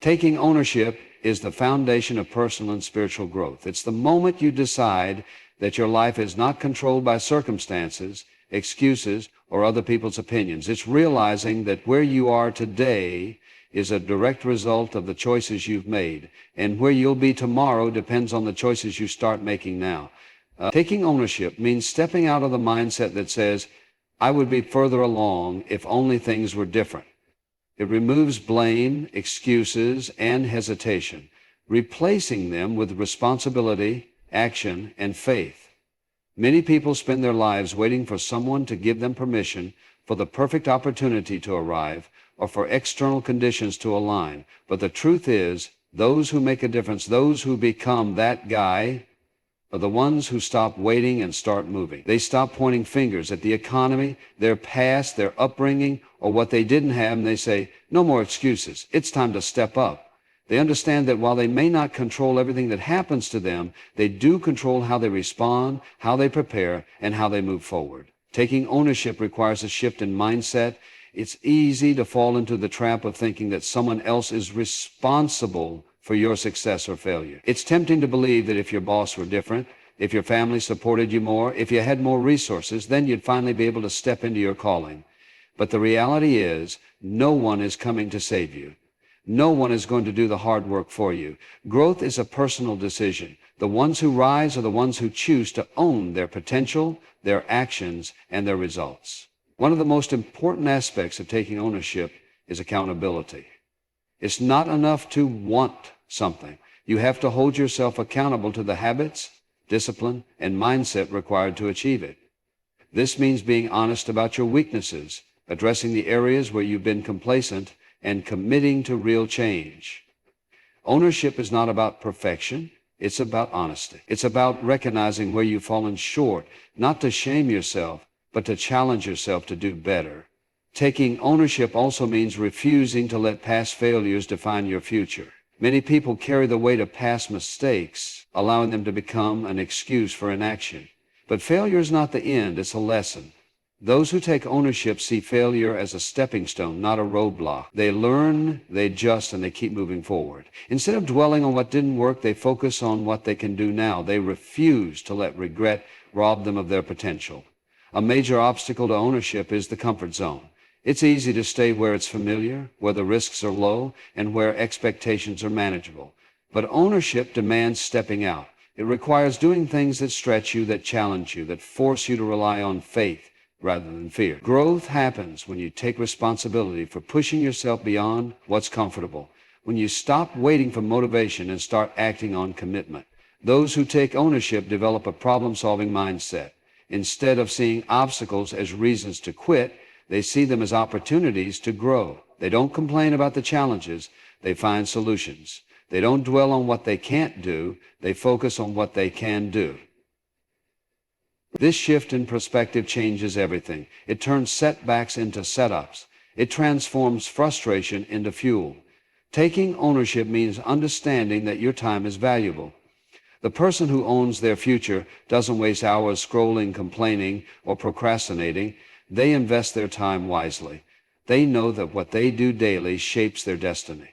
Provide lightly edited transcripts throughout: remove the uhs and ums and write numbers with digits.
Taking ownership is the foundation of personal and spiritual growth. It's the moment you decide that your life is not controlled by circumstances, excuses, or other people's opinions. It's realizing that where you are today is a direct result of the choices you've made, and where you'll be tomorrow depends on the choices you start making now. Taking ownership means stepping out of the mindset that says, I would be further along if only things were different. It removes blame, excuses, and hesitation, replacing them with responsibility, action, and faith. Many people spend their lives waiting for someone to give them permission, for the perfect opportunity to arrive, or for external conditions to align. But the truth is, those who make a difference, those who become that guy, are the ones who stop waiting and start moving. They stop pointing fingers at the economy, their past, their upbringing, or what they didn't have, and they say, no more excuses. It's time to step up. They understand that while they may not control everything that happens to them, they do control how they respond, how they prepare, and how they move forward. Taking ownership requires a shift in mindset. It's easy to fall into the trap of thinking that someone else is responsible for your success or failure. It's tempting to believe that if your boss were different, if your family supported you more, if you had more resources, then you'd finally be able to step into your calling. But the reality is, no one is coming to save you. No one is going to do the hard work for you. Growth is a personal decision. The ones who rise are the ones who choose to own their potential, their actions, and their results. One of the most important aspects of taking ownership is accountability. It's not enough to want something. You have to hold yourself accountable to the habits, discipline, and mindset required to achieve it. This means being honest about your weaknesses, addressing the areas where you've been complacent, and committing to real change. Ownership is not about perfection. It's about honesty. It's about recognizing where you've fallen short, not to shame yourself, but to challenge yourself to do better. Taking ownership also means refusing to let past failures define your future. Many people carry the weight of past mistakes, allowing them to become an excuse for inaction. But failure is not the end, it's a lesson. Those who take ownership see failure as a stepping stone, not a roadblock. They learn, they adjust, and they keep moving forward. Instead of dwelling on what didn't work, they focus on what they can do now. They refuse to let regret rob them of their potential. A major obstacle to ownership is the comfort zone. It's easy to stay where it's familiar, where the risks are low, and where expectations are manageable. But ownership demands stepping out. It requires doing things that stretch you, that challenge you, that force you to rely on faith rather than fear. Growth happens when you take responsibility for pushing yourself beyond what's comfortable, when you stop waiting for motivation and start acting on commitment. Those who take ownership develop a problem-solving mindset. Instead of seeing obstacles as reasons to quit, they see them as opportunities to grow. They don't complain about the challenges, they find solutions. They don't dwell on what they can't do, they focus on what they can do. This shift in perspective changes everything. It turns setbacks into setups. It transforms frustration into fuel. Taking ownership means understanding that your time is valuable. The person who owns their future doesn't waste hours scrolling, complaining, or procrastinating. They invest their time wisely. They know that what they do daily shapes their destiny.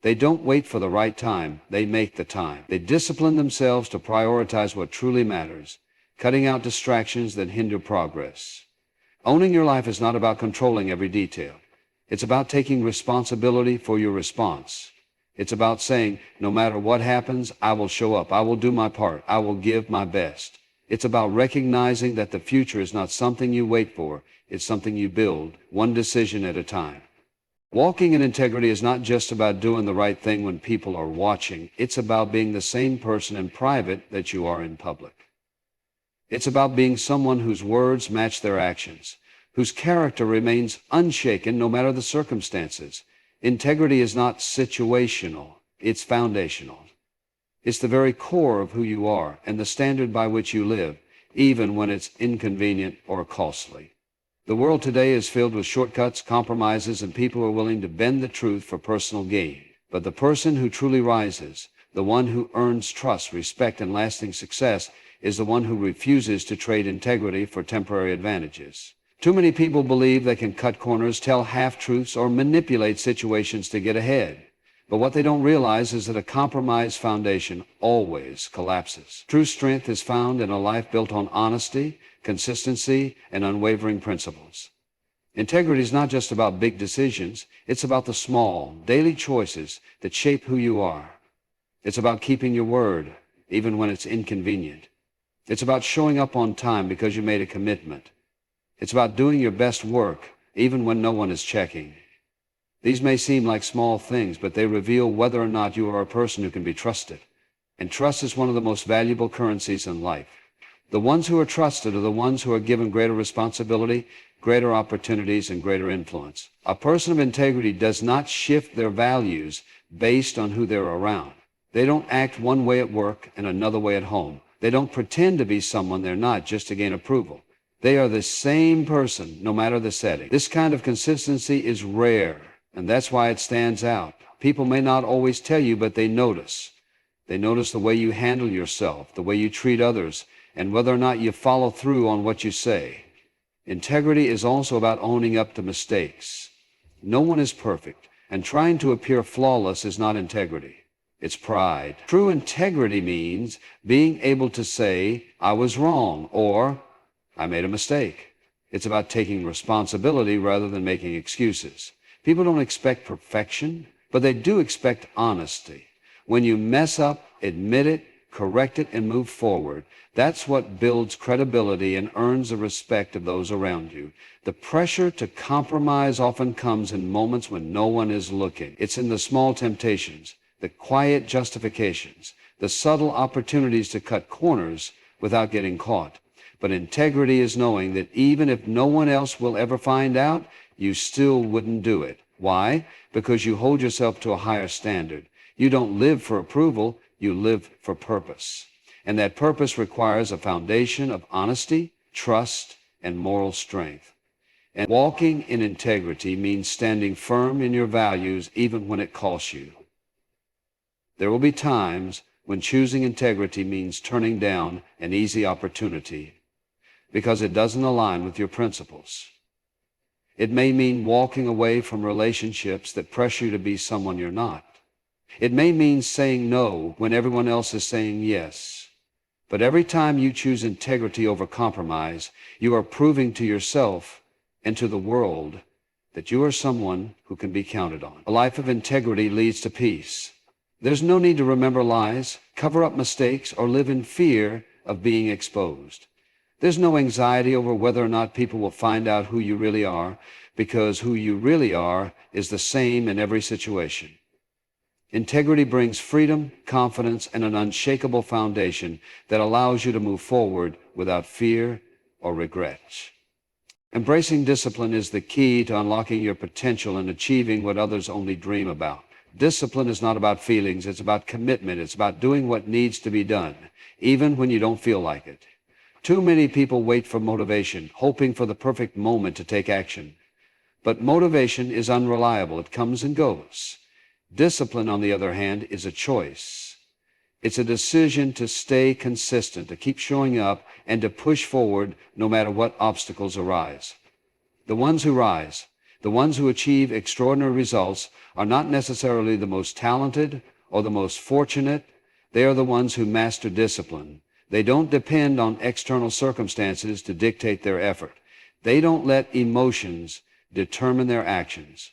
They don't wait for the right time, they make the time. They discipline themselves to prioritize what truly matters, cutting out distractions that hinder progress. Owning your life is not about controlling every detail. It's about taking responsibility for your response. It's about saying, no matter what happens, I will show up, I will do my part, I will give my best. It's about recognizing that the future is not something you wait for, it's something you build, one decision at a time. Walking in integrity is not just about doing the right thing when people are watching. It's about being the same person in private that you are in public. It's about being someone whose words match their actions, whose character remains unshaken no matter the circumstances. Integrity is not situational, it's foundational. It's the very core of who you are and the standard by which you live, even when it's inconvenient or costly. The world today is filled with shortcuts, compromises, and people who are willing to bend the truth for personal gain. But the person who truly rises, the one who earns trust, respect, and lasting success, is the one who refuses to trade integrity for temporary advantages. Too many people believe they can cut corners, tell half-truths, or manipulate situations to get ahead. But what they don't realize is that a compromised foundation always collapses. True strength is found in a life built on honesty, consistency, and unwavering principles. Integrity is not just about big decisions. It's about the small, daily choices that shape who you are. It's about keeping your word, even when it's inconvenient. It's about showing up on time because you made a commitment. It's about doing your best work, even when no one is checking. These may seem like small things, but they reveal whether or not you are a person who can be trusted. And trust is one of the most valuable currencies in life. The ones who are trusted are the ones who are given greater responsibility, greater opportunities, and greater influence. A person of integrity does not shift their values based on who they're around. They don't act one way at work and another way at home. They don't pretend to be someone they're not just to gain approval. They are the same person, no matter the setting. This kind of consistency is rare, and that's why it stands out. People may not always tell you, but they notice. They notice the way you handle yourself, the way you treat others, and whether or not you follow through on what you say. Integrity is also about owning up to mistakes. No one is perfect, and trying to appear flawless is not integrity. It's pride. True integrity means being able to say, I was wrong, or I made a mistake. It's about taking responsibility rather than making excuses. People don't expect perfection, but they do expect honesty. When you mess up, admit it, correct it, and move forward. That's what builds credibility and earns the respect of those around you. The pressure to compromise often comes in moments when no one is looking. It's in the small temptations, the quiet justifications, the subtle opportunities to cut corners without getting caught. But integrity is knowing that even if no one else will ever find out, you still wouldn't do it. Why? Because you hold yourself to a higher standard. You don't live for approval, you live for purpose. And that purpose requires a foundation of honesty, trust, and moral strength. And walking in integrity means standing firm in your values even when it costs you. There will be times when choosing integrity means turning down an easy opportunity because it doesn't align with your principles. It may mean walking away from relationships that pressure you to be someone you're not. It may mean saying no when everyone else is saying yes. But every time you choose integrity over compromise, you are proving to yourself and to the world that you are someone who can be counted on. A life of integrity leads to peace. There's no need to remember lies, cover up mistakes, or live in fear of being exposed. There's no anxiety over whether or not people will find out who you really are, because who you really are is the same in every situation. Integrity brings freedom, confidence, and an unshakable foundation that allows you to move forward without fear or regret. Embracing discipline is the key to unlocking your potential and achieving what others only dream about. Discipline is not about feelings, it's about commitment. It's about doing what needs to be done, even when you don't feel like it. Too many people wait for motivation, hoping for the perfect moment to take action. But motivation is unreliable. It comes and goes. Discipline, on the other hand, is a choice. It's a decision to stay consistent, to keep showing up, and to push forward no matter what obstacles arise. The ones who rise, the ones who achieve extraordinary results, are not necessarily the most talented or the most fortunate. They are the ones who master discipline. They don't depend on external circumstances to dictate their effort. They don't let emotions determine their actions.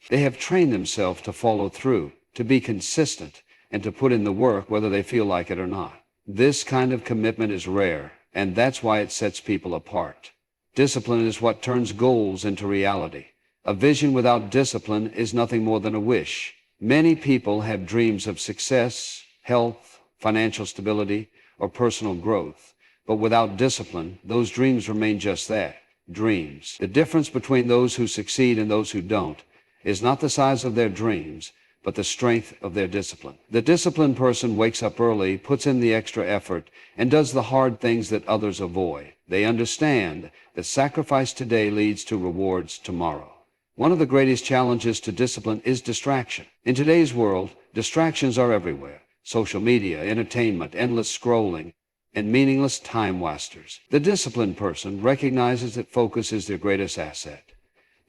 They have trained themselves to follow through, to be consistent, and to put in the work whether they feel like it or not. This kind of commitment is rare, and that's why it sets people apart. Discipline is what turns goals into reality. A vision without discipline is nothing more than a wish. Many people have dreams of success, health, financial stability, or personal growth. But without discipline, those dreams remain just that, dreams. The difference between those who succeed and those who don't is not the size of their dreams, but the strength of their discipline. The disciplined person wakes up early, puts in the extra effort, and does the hard things that others avoid. They understand that sacrifice today leads to rewards tomorrow. One of the greatest challenges to discipline is distraction. In today's world, distractions are everywhere. Social media, entertainment, endless scrolling, and meaningless time wasters. The disciplined person recognizes that focus is their greatest asset.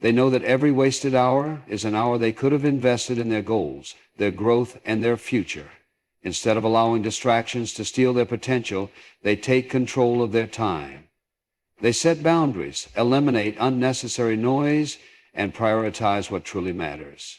They know that every wasted hour is an hour they could have invested in their goals, their growth, and their future. Instead of allowing distractions to steal their potential, they take control of their time. They set boundaries, eliminate unnecessary noise, and prioritize what truly matters.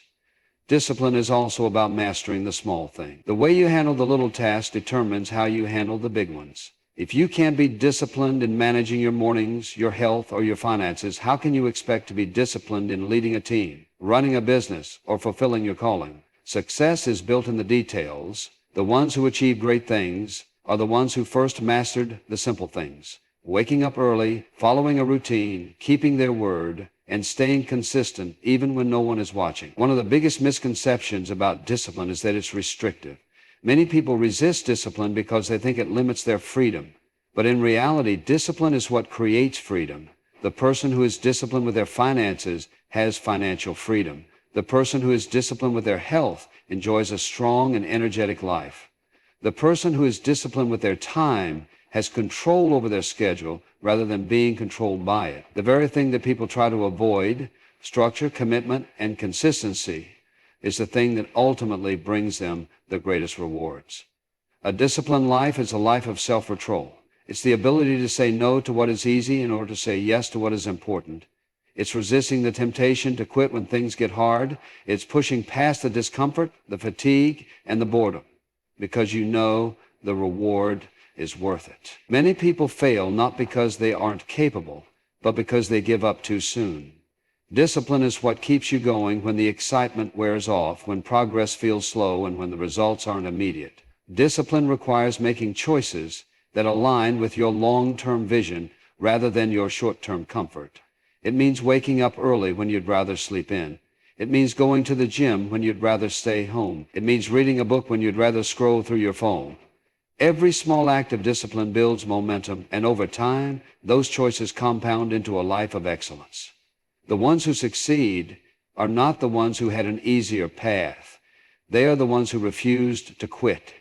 Discipline is also about mastering the small thing. The way you handle the little tasks determines how you handle the big ones. If you can't be disciplined in managing your mornings, your health, or your finances, how can you expect to be disciplined in leading a team, running a business, or fulfilling your calling? Success is built in the details. The ones who achieve great things are the ones who first mastered the simple things. Waking up early, following a routine, keeping their word, and staying consistent even when no one is watching. One of the biggest misconceptions about discipline is that it's restrictive. Many people resist discipline because they think it limits their freedom. But in reality, discipline is what creates freedom. The person who is disciplined with their finances has financial freedom. The person who is disciplined with their health enjoys a strong and energetic life. The person who is disciplined with their time has control over their schedule rather than being controlled by it. The very thing that people try to avoid, structure, commitment, and consistency, is the thing that ultimately brings them the greatest rewards. A disciplined life is a life of self-control. It's the ability to say no to what is easy in order to say yes to what is important. It's resisting the temptation to quit when things get hard. It's pushing past the discomfort, the fatigue, and the boredom, because you know the reward is worth it. Many people fail not because they aren't capable, but because they give up too soon. Discipline is what keeps you going when the excitement wears off, when progress feels slow, and when the results aren't immediate. Discipline requires making choices that align with your long-term vision rather than your short-term comfort. It means waking up early when you'd rather sleep in. It means going to the gym when you'd rather stay home. It means reading a book when you'd rather scroll through your phone. Every small act of discipline builds momentum, and over time, those choices compound into a life of excellence. The ones who succeed are not the ones who had an easier path. They are the ones who refused to quit.